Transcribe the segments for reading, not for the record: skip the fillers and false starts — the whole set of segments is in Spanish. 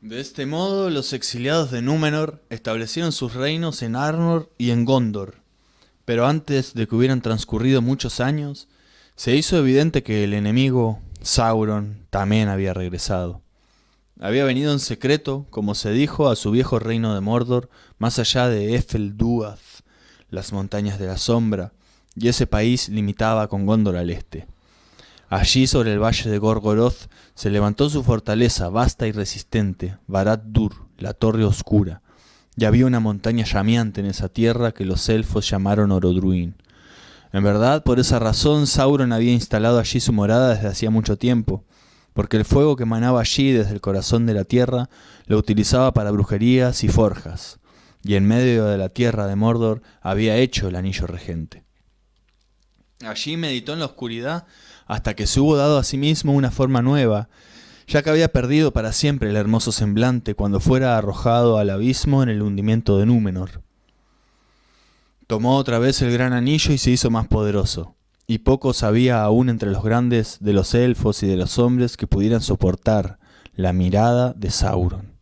De este modo, los exiliados de Númenor establecieron sus reinos en Arnor y en Gondor, pero antes de que hubieran transcurrido muchos años, se hizo evidente que el enemigo, Sauron, también había regresado. Había venido en secreto, como se dijo, a su viejo reino de Mordor, más allá de Efelduath, las montañas de la sombra, y ese país limitaba con Gondor al este. Allí, sobre el valle de Gorgoroth, se levantó su fortaleza vasta y resistente, Barad-dûr, la Torre Oscura, y había una montaña llameante en esa tierra que los elfos llamaron Orodruin. En verdad, por esa razón, Sauron había instalado allí su morada desde hacía mucho tiempo, porque el fuego que emanaba allí desde el corazón de la tierra lo utilizaba para brujerías y forjas, y en medio de la tierra de Mordor había hecho el anillo regente. Allí meditó en la oscuridad hasta que se hubo dado a sí mismo una forma nueva, ya que había perdido para siempre el hermoso semblante cuando fuera arrojado al abismo en el hundimiento de Númenor. Tomó otra vez el gran anillo y se hizo más poderoso, y pocos había aún entre los grandes de los elfos y de los hombres que pudieran soportar la mirada de Sauron.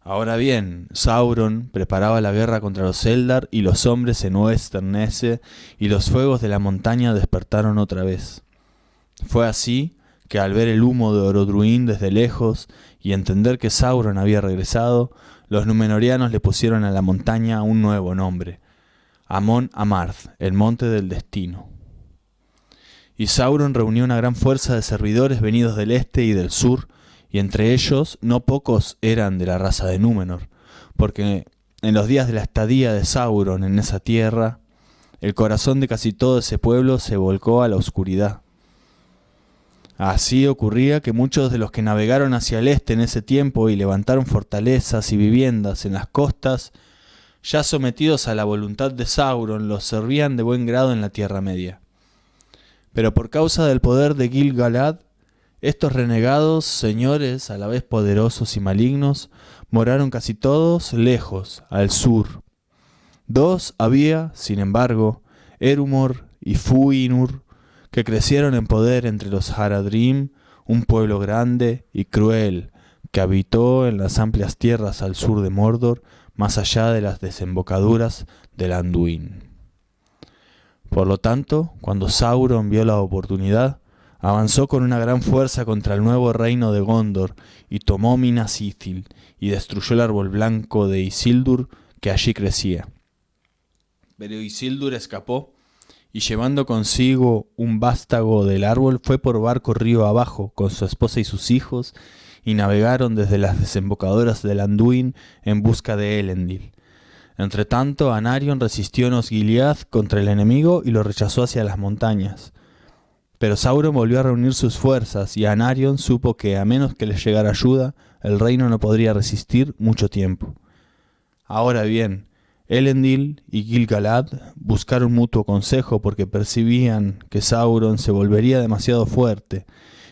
Ahora bien, Sauron preparaba la guerra contra los Eldar y los hombres en Oesternesse, y los fuegos de la montaña despertaron otra vez. Fue así que al ver el humo de Orodruin desde lejos y entender que Sauron había regresado, los Númenóreanos le pusieron a la montaña un nuevo nombre: Amon Amarth, el monte del destino. Y Sauron reunió una gran fuerza de servidores venidos del este y del sur, y entre ellos no pocos eran de la raza de Númenor, porque en los días de la estadía de Sauron en esa tierra, el corazón de casi todo ese pueblo se volcó a la oscuridad. Así ocurría que muchos de los que navegaron hacia el este en ese tiempo y levantaron fortalezas y viviendas en las costas, ya sometidos a la voluntad de Sauron, los servían de buen grado en la Tierra Media. Pero por causa del poder de Gil-galad, estos renegados, señores a la vez poderosos y malignos, moraron casi todos lejos, al sur. Dos había, sin embargo, Erumor y Fuinur, que crecieron en poder entre los Haradrim, un pueblo grande y cruel, que habitó en las amplias tierras al sur de Mordor, más allá de las desembocaduras del Anduin. Por lo tanto, cuando Sauron vio la oportunidad, avanzó con una gran fuerza contra el nuevo reino de Gondor y tomó Minas Ithil y destruyó el árbol blanco de Isildur que allí crecía. Pero Isildur escapó y llevando consigo un vástago del árbol fue por barco río abajo con su esposa y sus hijos y navegaron desde las desembocaduras del Anduin en busca de Elendil. Entretanto, Anarion resistió en Osgiliath contra el enemigo y lo rechazó hacia las montañas. Pero Sauron volvió a reunir sus fuerzas y Anarion supo que, a menos que les llegara ayuda, el reino no podría resistir mucho tiempo. Ahora bien, Elendil y Gil-galad buscaron mutuo consejo porque percibían que Sauron se volvería demasiado fuerte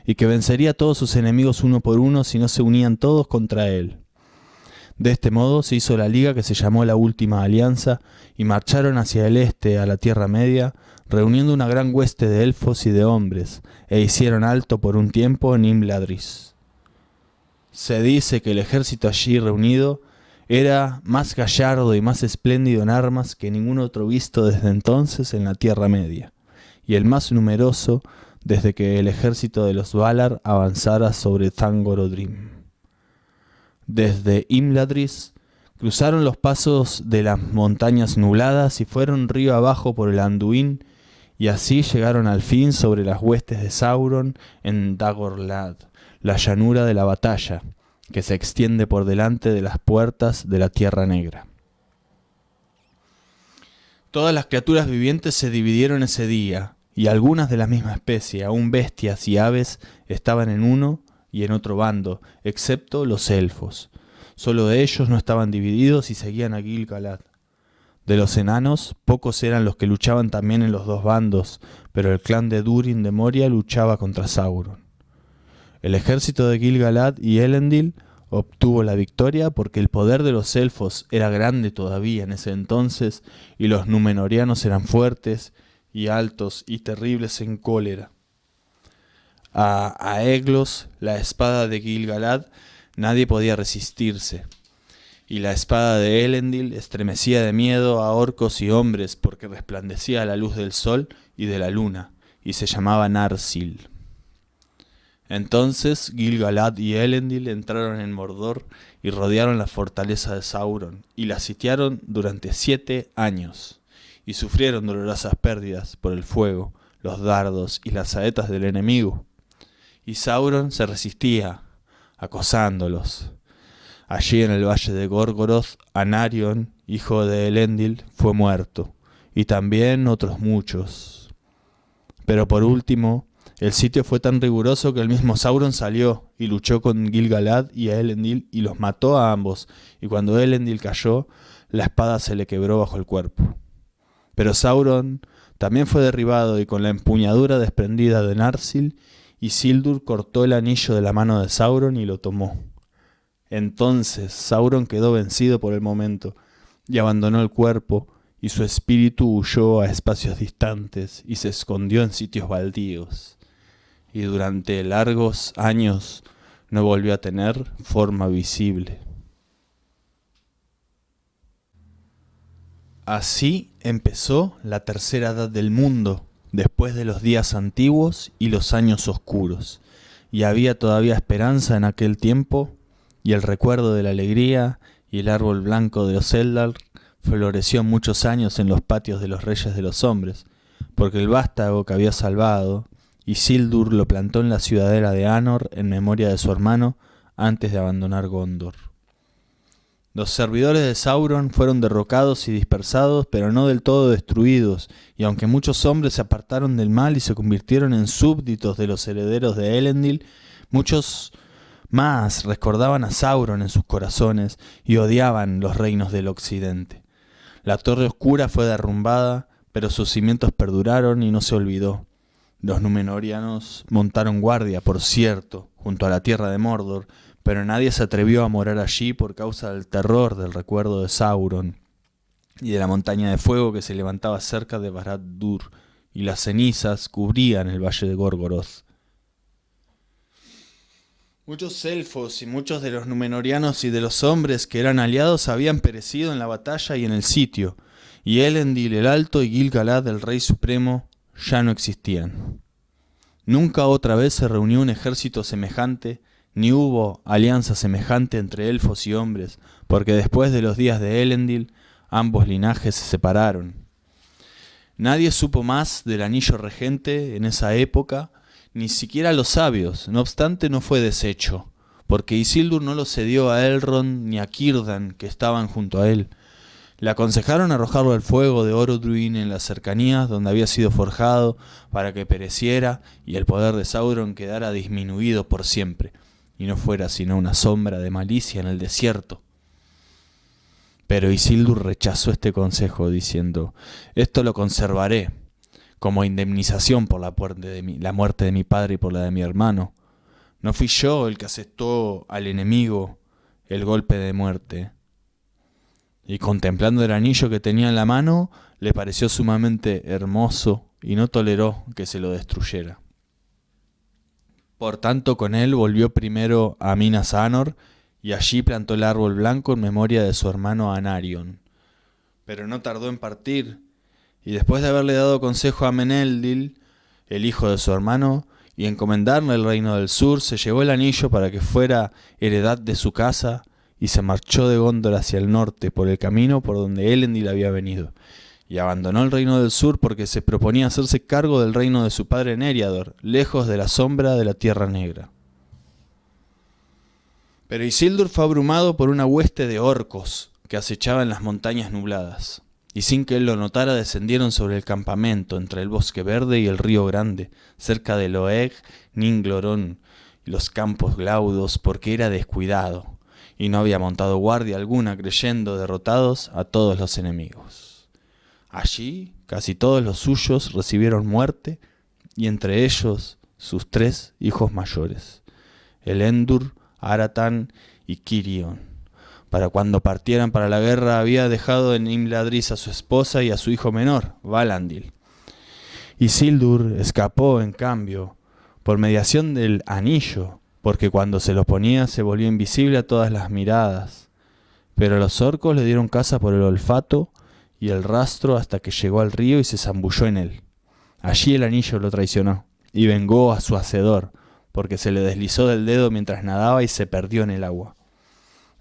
y que vencería a todos sus enemigos uno por uno si no se unían todos contra él. De este modo se hizo la liga que se llamó la Última Alianza y marcharon hacia el este a la Tierra Media, reuniendo una gran hueste de elfos y de hombres, e hicieron alto por un tiempo en Imladris. Se dice que el ejército allí reunido era más gallardo y más espléndido en armas que ningún otro visto desde entonces en la Tierra Media, y el más numeroso desde que el ejército de los Valar avanzara sobre Thangorodrim. Desde Imladris cruzaron los pasos de las montañas nubladas y fueron río abajo por el Anduin, y así llegaron al fin sobre las huestes de Sauron en Dagorlad, la llanura de la batalla, que se extiende por delante de las puertas de la Tierra Negra. Todas las criaturas vivientes se dividieron ese día, y algunas de la misma especie, aun bestias y aves, estaban en uno y en otro bando, excepto los elfos. Solo de ellos no estaban divididos y seguían a Gil-galad. De los enanos, pocos eran los que luchaban también en los dos bandos, pero el clan de Durin de Moria luchaba contra Sauron. El ejército de Gil-galad y Elendil obtuvo la victoria porque el poder de los elfos era grande todavía en ese entonces y los númenóreanos eran fuertes y altos y terribles en cólera. A Aeglos, la espada de Gil-galad, Nadie podía resistirse, y la espada de Elendil estremecía de miedo a orcos y hombres porque resplandecía a la luz del sol y de la luna, y se llamaba Narsil. Entonces Gil-galad y Elendil entraron en Mordor y rodearon la fortaleza de Sauron, y la sitiaron durante 7 años, y sufrieron dolorosas pérdidas por el fuego, los dardos y las saetas del enemigo. Y Sauron se resistía, acosándolos. Allí en el valle de Gorgoroth, Anarion, hijo de Elendil, fue muerto, y también otros muchos. Pero por último, el sitio fue tan riguroso que el mismo Sauron salió y luchó con Gil-galad y a Elendil y los mató a ambos, y cuando Elendil cayó, la espada se le quebró bajo el cuerpo. Pero Sauron también fue derribado, y con la empuñadura desprendida de Narsil, Isildur cortó el anillo de la mano de Sauron y lo tomó. Entonces Sauron quedó vencido por el momento, y abandonó el cuerpo, y su espíritu huyó a espacios distantes, y se escondió en sitios baldíos. Y durante largos años no volvió a tener forma visible. Así empezó la tercera edad del mundo, después de los días antiguos y los años oscuros, y había todavía esperanza en aquel tiempo, y el recuerdo de la alegría y el árbol blanco de los Eldar floreció muchos años en los patios de los reyes de los hombres, porque el vástago que había salvado, Isildur lo plantó en la ciudadela de Anor en memoria de su hermano antes de abandonar Gondor. Los servidores de Sauron fueron derrocados y dispersados, pero no del todo destruidos, y aunque muchos hombres se apartaron del mal y se convirtieron en súbditos de los herederos de Elendil, muchos más recordaban a Sauron en sus corazones y odiaban los reinos del occidente. La Torre Oscura fue derrumbada, pero sus cimientos perduraron y no se olvidó. Los Númenóreanos montaron guardia, por cierto, junto a la tierra de Mordor, pero nadie se atrevió a morar allí por causa del terror del recuerdo de Sauron y de la montaña de fuego que se levantaba cerca de Barad-dûr, y las cenizas cubrían el valle de Gorgoroth. Muchos elfos y muchos de los Númenóreanos y de los hombres que eran aliados habían perecido en la batalla y en el sitio, y Elendil el Alto y Gil-galad el Rey Supremo ya no existían. Nunca otra vez se reunió un ejército semejante, ni hubo alianza semejante entre elfos y hombres, porque después de los días de Elendil, ambos linajes se separaron. Nadie supo más del anillo regente en esa época, ni siquiera los sabios. No obstante, no fue deshecho, porque Isildur no lo cedió a Elrond ni a Círdan, que estaban junto a él. Le aconsejaron arrojarlo al fuego de Orodruin en las cercanías donde había sido forjado para que pereciera y el poder de Sauron quedara disminuido por siempre, y no fuera sino una sombra de malicia en el desierto. Pero Isildur rechazó este consejo diciendo: «Esto lo conservaré como indemnización por la muerte de mi padre y por la de mi hermano. No fui yo el que asestó al enemigo el golpe de muerte». Y contemplando el anillo que tenía en la mano, le pareció sumamente hermoso y no toleró que se lo destruyera. Por tanto, con él volvió primero a Minas Anor, y allí plantó el árbol blanco en memoria de su hermano Anarion. Pero no tardó en partir, y después de haberle dado consejo a Meneldil, el hijo de su hermano, y encomendarle el reino del sur, se llevó el anillo para que fuera heredad de su casa, y se marchó de Gondor hacia el norte, por el camino por donde Elendil había venido, y abandonó el reino del sur porque se proponía hacerse cargo del reino de su padre Neriador, lejos de la sombra de la Tierra Negra. Pero Isildur fue abrumado por una hueste de orcos que acechaba en las montañas nubladas, y sin que él lo notara descendieron sobre el campamento entre el bosque verde y el río grande, cerca de Loeg, Ninglorón y los campos glaudos, porque era descuidado y no había montado guardia alguna, creyendo derrotados a todos los enemigos. Allí casi todos los suyos recibieron muerte, y entre ellos sus 3 hijos mayores, Elendur, Arathan y Cirion. Para cuando partieran para la guerra había dejado en Imladris a su esposa y a su hijo menor, Valandil. Isildur escapó, en cambio, por mediación del anillo, porque cuando se los ponía se volvió invisible a todas las miradas. Pero los orcos le dieron caza por el olfato y el rastro hasta que llegó al río y se zambulló en él. Allí el anillo lo traicionó y vengó a su hacedor, porque se le deslizó del dedo mientras nadaba y se perdió en el agua.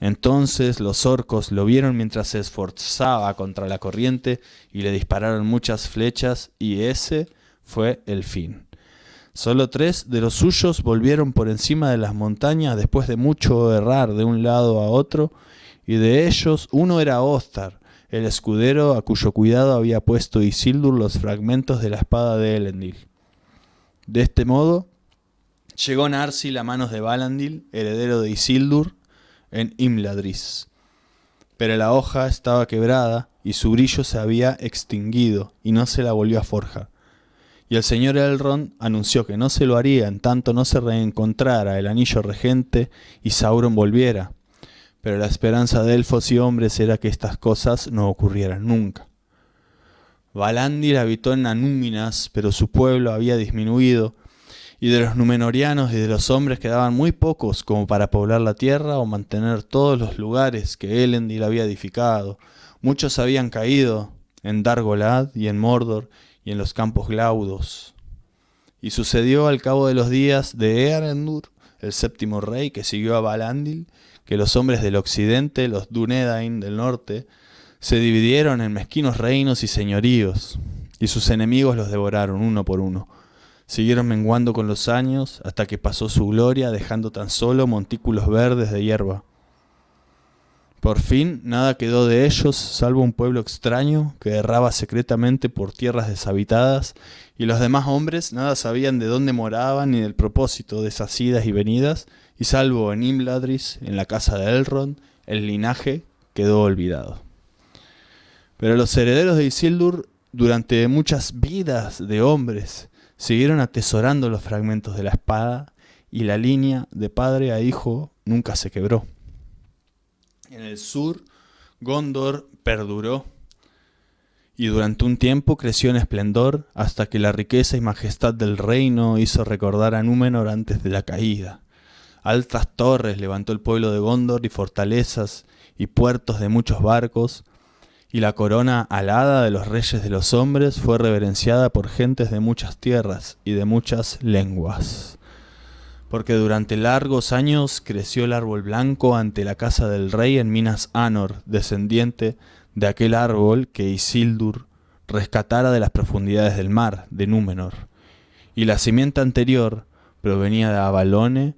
Entonces los orcos lo vieron mientras se esforzaba contra la corriente y le dispararon muchas flechas, y ese fue el fin. Solo 3 de los suyos volvieron por encima de las montañas después de mucho errar de un lado a otro, y de ellos uno era Ostar, el escudero a cuyo cuidado había puesto Isildur los fragmentos de la espada de Elendil. De este modo llegó Narsil a manos de Valandil, heredero de Isildur, en Imladris. Pero la hoja estaba quebrada y su brillo se había extinguido y no se la volvió a forjar. Y el señor Elrond anunció que no se lo haría en tanto no se reencontrara el anillo regente y Sauron volviera. Pero la esperanza de elfos y hombres era que estas cosas no ocurrieran nunca. Valandil habitó en Anúminas, pero su pueblo había disminuido, y de los Númenóreanos y de los hombres quedaban muy pocos como para poblar la tierra o mantener todos los lugares que Elendil había edificado. Muchos habían caído en Dol-Gulad y en Mordor y en los campos Glaudos. Y sucedió al cabo de los días de Eärendil, el 7º rey que siguió a Valandil, que los hombres del occidente, los Dúnedain del norte, se dividieron en mezquinos reinos y señoríos, y sus enemigos los devoraron uno por uno. Siguieron menguando con los años hasta que pasó su gloria, dejando tan solo montículos verdes de hierba. Por fin nada quedó de ellos, salvo un pueblo extraño que erraba secretamente por tierras deshabitadas, y los demás hombres nada sabían de dónde moraban ni del propósito de esas idas y venidas, y salvo en Imladris, en la casa de Elrond, el linaje quedó olvidado. Pero los herederos de Isildur, durante muchas vidas de hombres, siguieron atesorando los fragmentos de la espada, y la línea de padre a hijo nunca se quebró. En el sur, Gondor perduró, y durante un tiempo creció en esplendor, hasta que la riqueza y majestad del reino hizo recordar a Númenor antes de la caída. Altas torres levantó el pueblo de Gondor, y fortalezas y puertos de muchos barcos, y la corona alada de los reyes de los hombres fue reverenciada por gentes de muchas tierras y de muchas lenguas. Porque durante largos años creció el árbol blanco ante la casa del rey en Minas Anor, descendiente de aquel árbol que Isildur rescatara de las profundidades del mar, de Númenor. Y la simiente anterior provenía de Avalone,